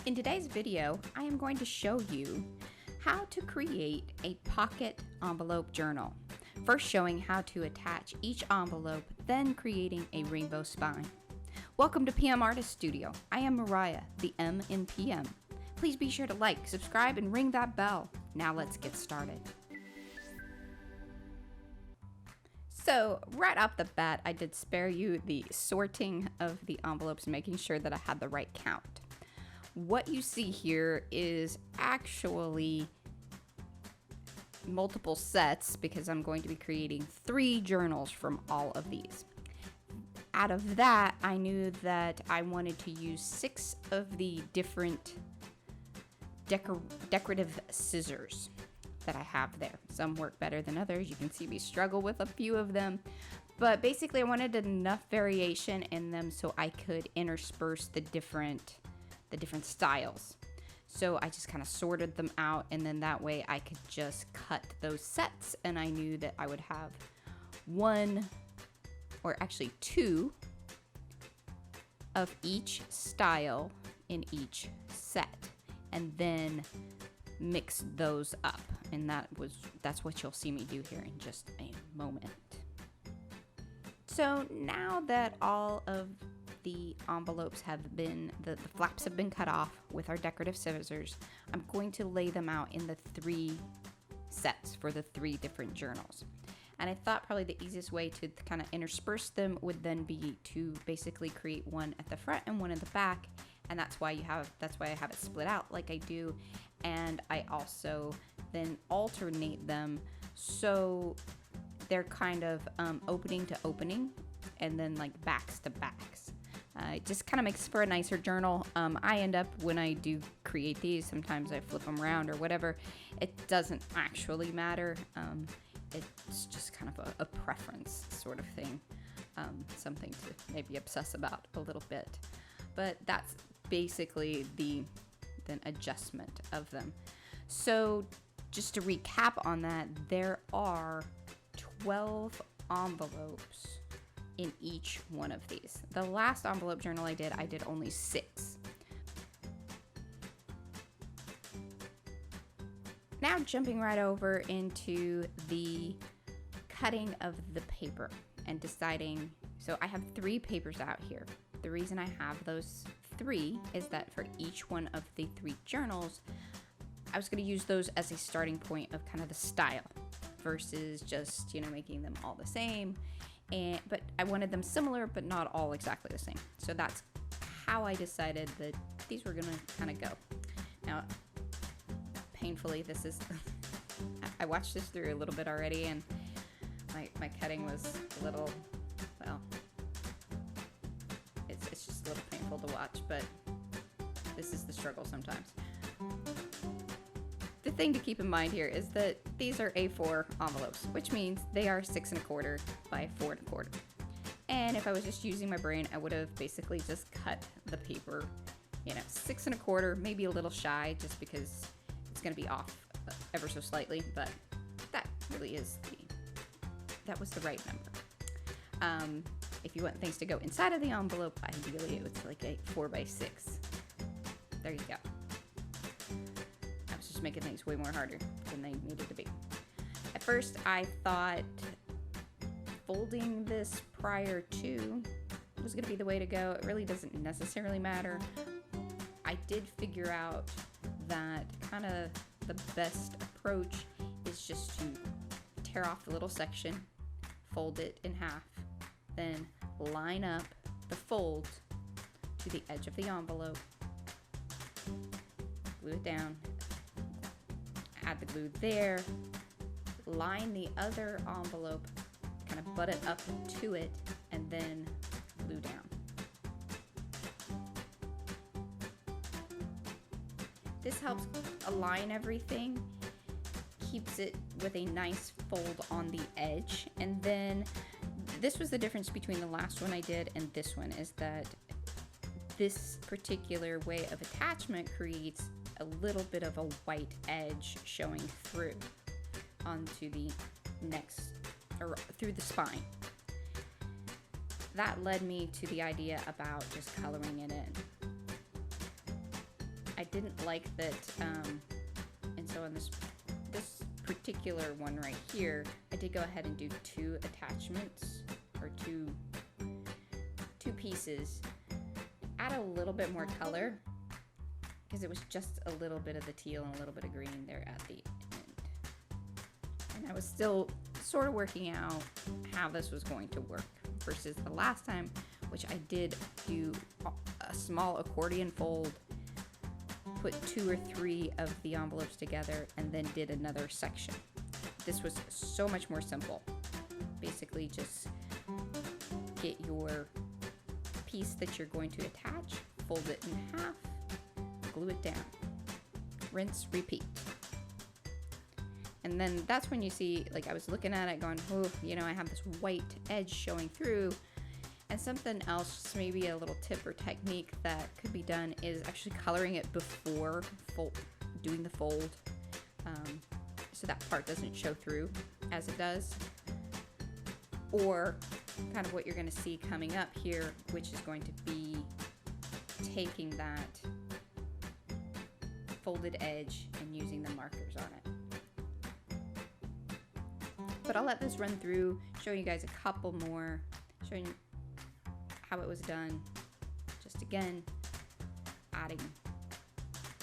In today's video, I am going to show you how to create a pocket envelope journal. First showing how to attach each envelope, then creating a rainbow spine. Welcome to PM Artist Studio. I am Mariah, the M in PM. Please be sure to like, subscribe, and ring that bell. Now let's get started. So right off the bat, I did spare you the sorting of the envelopes, making sure that I had the right count. What you see here is actually multiple sets because I'm going to be creating 3 journals from all of these. Out of that, I knew that I wanted to use 6 of the different decorative scissors that I have there. Some work better than others. You can see me struggle with a few of them. But basically, I wanted enough variation in them so I could intersperse the different styles. So I just kind of sorted them out, and then that way I could just cut those sets, and I knew that I would have 1 or actually 2 of each style in each set, and then mix those up. And that's what you'll see me do here in just a moment. So now that all of the envelopes have been, the flaps have been cut off with our decorative scissors, I'm going to lay them out in the 3 sets for the 3 different journals. And I thought probably the easiest way to kind of intersperse them would then be to basically create one at the front and one in the back. And that's why I have it split out like I do. And I also then alternate them so they're kind of opening to opening and then like backs to backs. It just kind of makes for a nicer journal. I end up, when I do create these, sometimes I flip them around or whatever. It doesn't actually matter. It's just kind of a preference sort of thing. Something to maybe obsess about a little bit. But that's basically the adjustment of them. So just to recap on that, there are 12 envelopes in each one of these. The last envelope journal I did only 6. Now jumping right over into the cutting of the paper and deciding, so I have 3 papers out here. The reason I have those 3 is that for each one of the 3 journals, I was going to use those as a starting point of kind of the style versus just, making them all the same. But I wanted them similar, but not all exactly the same. So that's how I decided that these were going to kind of go. Now, painfully, this is, I watched this through a little bit already, and my cutting was a little, well, it's just a little painful to watch, but this is the struggle sometimes. The thing to keep in mind here is that these are A4 envelopes, which means they are 6 1/4 by 4 1/4. And if I was just using my brain, I would have basically just cut the paper, 6 1/4, maybe a little shy, just because it's going to be off ever so slightly, but that really that was the right number. If you want things to go inside of the envelope, ideally it was like a 4 by 6. There you go. I was just making things way more harder than they needed to be. At first, I thought folding this prior to was going to be the way to go. It really doesn't necessarily matter. I did figure out that kind of the best approach is just to tear off the little section, fold it in half, then line up the fold to the edge of the envelope, glue it down, add the glue there, line the other envelope, kind of butt it up to it, and then glue down. This helps align everything, keeps it with a nice fold on the edge, and then this was the difference between the last one I did and this one, is that this particular way of attachment creates a little bit of a white edge showing through onto the next, or through the spine. that led me to the idea about just coloring it in. I didn't like that, and so on this particular one right here, I did go ahead and do 2 attachments, or two pieces, add a little bit more color, because it was just a little bit of the teal and a little bit of green there at the end. And I was still sort of working out how this was going to work versus the last time, which I did do a small accordion fold, put 2 or 3 of the envelopes together, and then did another section. This was so much more simple. Basically just get your piece that you're going to attach, fold it in half, glue it down, rinse, repeat. And then that's when you see, like, I was looking at it going, oh, you know, I have this white edge showing through. And something else, maybe a little tip or technique that could be done, is actually coloring it before doing the fold, so that part doesn't show through as it does. Or kind of what you're going to see coming up here, which is going to be taking that folded edge and using the markers on it. But I'll let this run through, show you guys a couple more, showing you how it was done. Just again, adding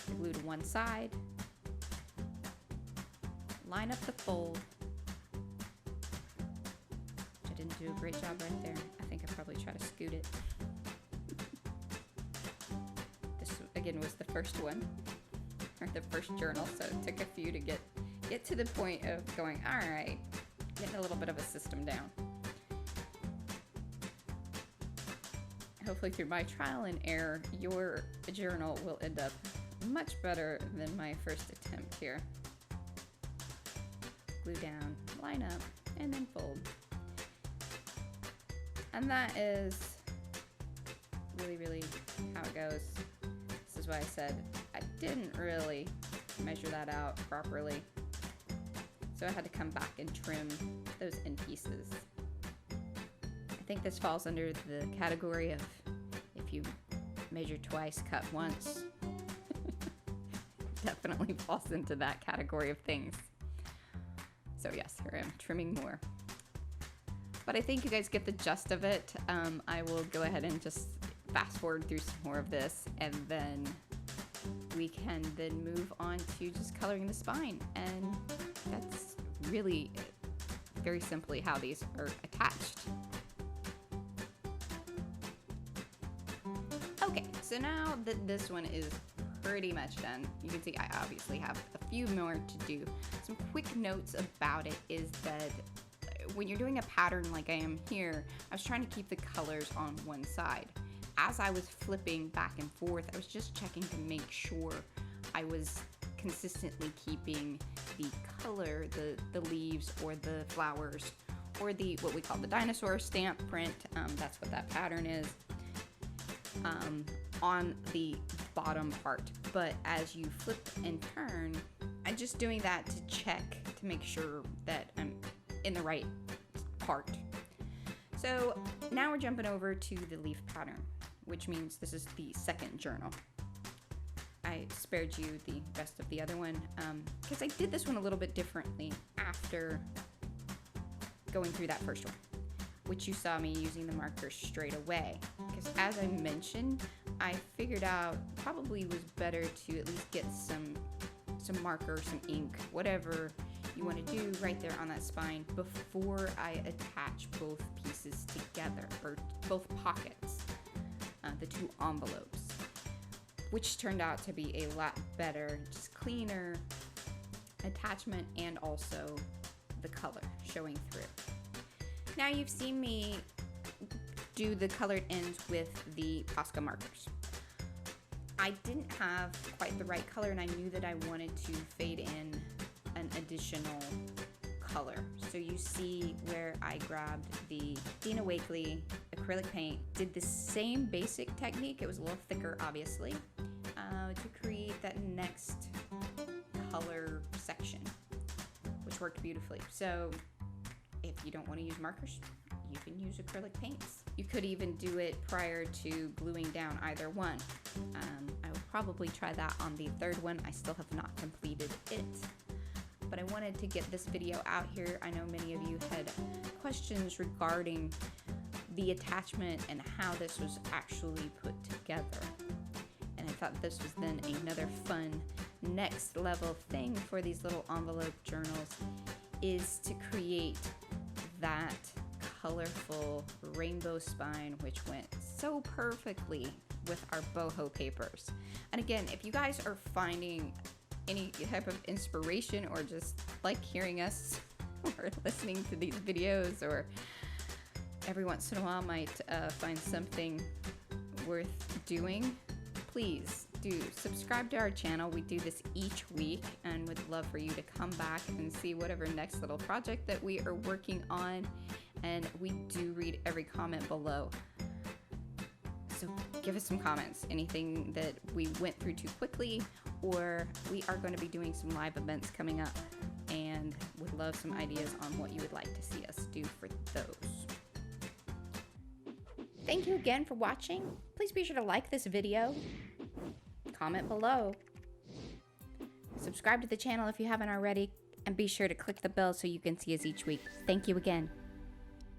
the glue to one side, line up the fold, which I didn't do a great job right there. I think I probably tried to scoot it. This again was the first one, or the first journal, so it took a few to get to the point of going, all right, getting a little bit of a system down. Hopefully through my trial and error, your journal will end up much better than my first attempt here. Glue down, line up, and then fold. And that is really, really how it goes. This is why I said I didn't really measure that out properly. So I had to come back and trim those end pieces. I think this falls under the category of if you measure twice, cut once. Definitely falls into that category of things. So yes, here I am trimming more. But I think you guys get the gist of it. I will go ahead and just fast forward through some more of this, and then we can then move on to just coloring the spine. And that's really very simply how these are attached. Okay, so now that this one is pretty much done, you can see I obviously have a few more to do. Some quick notes about it is that when you're doing a pattern like I am here, I was trying to keep the colors on one side. As I was flipping back and forth, I was just checking to make sure I was consistently keeping the color, the leaves or the flowers, or the what we call the dinosaur stamp print, that's what that pattern is, on the bottom part. But as you flip and turn, I'm just doing that to check to make sure that I'm in the right part. So now we're jumping over to the leaf pattern, which means this is the second journal. I spared you the rest of the other one because I did this one a little bit differently after going through that first one, which you saw me using the markers straight away. Because as I mentioned, I figured out probably was better to at least get some marker, some ink, whatever you want to do right there on that spine before I attach both pieces together, or both pockets, the two envelopes, which turned out to be a lot better, just cleaner attachment, and also the color showing through. Now you've seen me do the colored ends with the Posca markers. I didn't have quite the right color, and I knew that I wanted to fade in an additional color. So you see where I grabbed the Dina Wakley acrylic paint, did the same basic technique, it was a little thicker obviously, to create that next color section, which worked beautifully. So if you don't want to use markers, you can use acrylic paints. You could even do it prior to gluing down either one. I will probably try that on the third one. I still have not completed it, but I wanted to get this video out here. I know many of you had questions regarding the attachment and how this was actually put together. And I thought this was then another fun next level thing for these little envelope journals, is to create that colorful rainbow spine, which went so perfectly with our boho papers. And again, if you guys are finding any type of inspiration or just like hearing us or listening to these videos, or every once in a while might find something worth doing, please do subscribe to our channel. We do this each week and would love for you to come back and see whatever next little project that we are working on. And we do read every comment below. So give us some comments, anything that we went through too quickly, or we are going to be doing some live events coming up and would love some ideas on what you would like to see us do for those. Thank you again for watching. Please be sure to like this video, comment below, subscribe to the channel if you haven't already, and be sure to click the bell so you can see us each week. Thank you again.